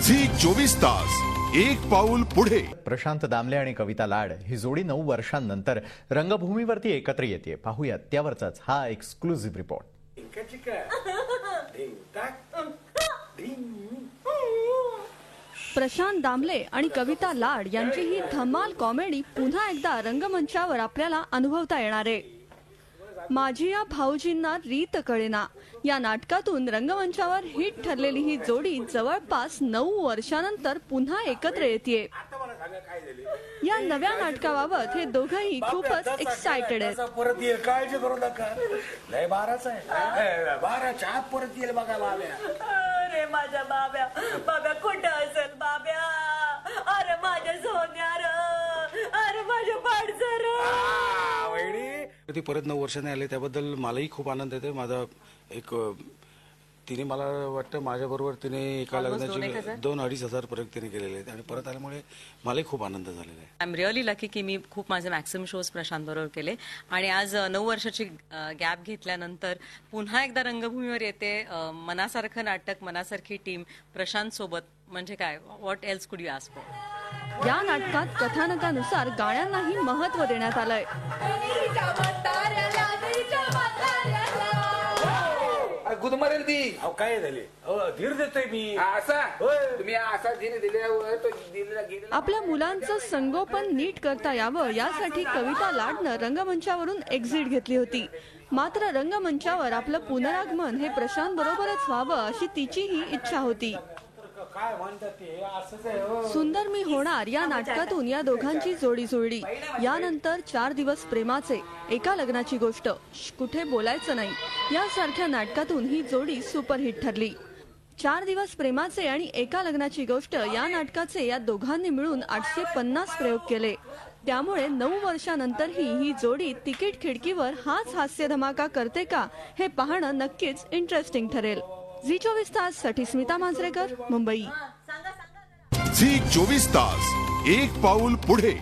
Zee 24 तास एक पाऊल पुढे। प्रशांत दामले आणि कविता लाड ही जोडी 9 वर्षांनंतर रंगभूमीवरती एकत्र येते। पाहूयात त्यावरचाच हा एक्सक्लुझिव्ह रिपोर्ट। प्रशांत दामले आणि कविता लाड यांची ही धमाल कॉमेडी पुन्हा एकदा रंगमंचावर आपल्याला अनुभवता येणार आहे। माझी या भाऊजींना रीत कळेना या नाटकातून रंगमंचावर हिट ठरलेली ही जोडी जवळपास 9 वर्षांनंतर पुन्हा एकत्र येते। या नव्या नाटकाबाबत हे दोघंही खूपच एक्साइटेड आहेत। परत येईल, काळजी करू नका, लय बाराच आहे, 12च्या आत परत येईल बघा बाब्या। अरे माझ्या बाब्या, बाब्या कुठं असेल बाब्या? अरे माझ्या सोन्या र, अरे माझ्या पाडसर। ती परत 9 वर्षांनी आले त्याबद्दल मलाही खूप आनंद येते। माझा एक तिने मला वाटतं माझ्याबरोबर तिने एका लग्नाची 2-2.5 हजार पर्यंत तिने केलेले आहेत आणि परत आल्यामुळे मलाही खूप आनंद झालेला आहे। आय एम रिअली लकी की मी खूप माझे मॅक्सिमम शोज प्रशांत बरोबर केले आणि आज 9 वर्षाची गॅप घेतल्यानंतर पुन्हा एकदा रंगभूमीवर येते। मनासारखं नाटक, मनासारखी टीम प्रशांत सोबत, म्हणजे काय, व्हॉट एल्स कुड यू आस्क फॉर। या नाटकात कथानकानुसार गाण्यांनाही महत्त्व देण्यात आलंय। गुदमरेल ती काय झाले? धीर देतोय मी असा, तुम्ही असा धीर दिल्यावर तो दिलेला गेला। आपल्या मुलांचं संगोपन नीट करता यावं यासाठी कविता लाडनं रंगमंचावरून एक्झिट घेतली होती। मात्र रंगमंचावर आपलं पुनरागमन हे प्रशांत बरोबरच व्हावं अशी तिचीही इच्छा होती। काय म्हणतात ते असंच आहे। सुंदर मी होणार या नाटकातून या दोघांची जोडी जुळली। यानंतर 4 दिवस प्रेमाचे, एका लग्नाची गोष्ट, कुठे बोलायचं नाही यासारख्या नाटकातून ही जोडी सुपरहिट ठरली। 4 दिवस प्रेमाचे आणि एका लग्नाची गोष्ट या नाटकाचे या दोघांनी मिळून 850 प्रयोग केले। त्यामुळे 9 वर्षांनंतरही ही जोडी तिकीट खिडकीवर हाच हास्य धमाका करते का हे पाहणं नक्कीच इंटरेस्टिंग ठरेल। झी 24 ताससाठी स्मिता मांजरेकर, मुंबई। झी 24 तास एक पाऊल पुढे।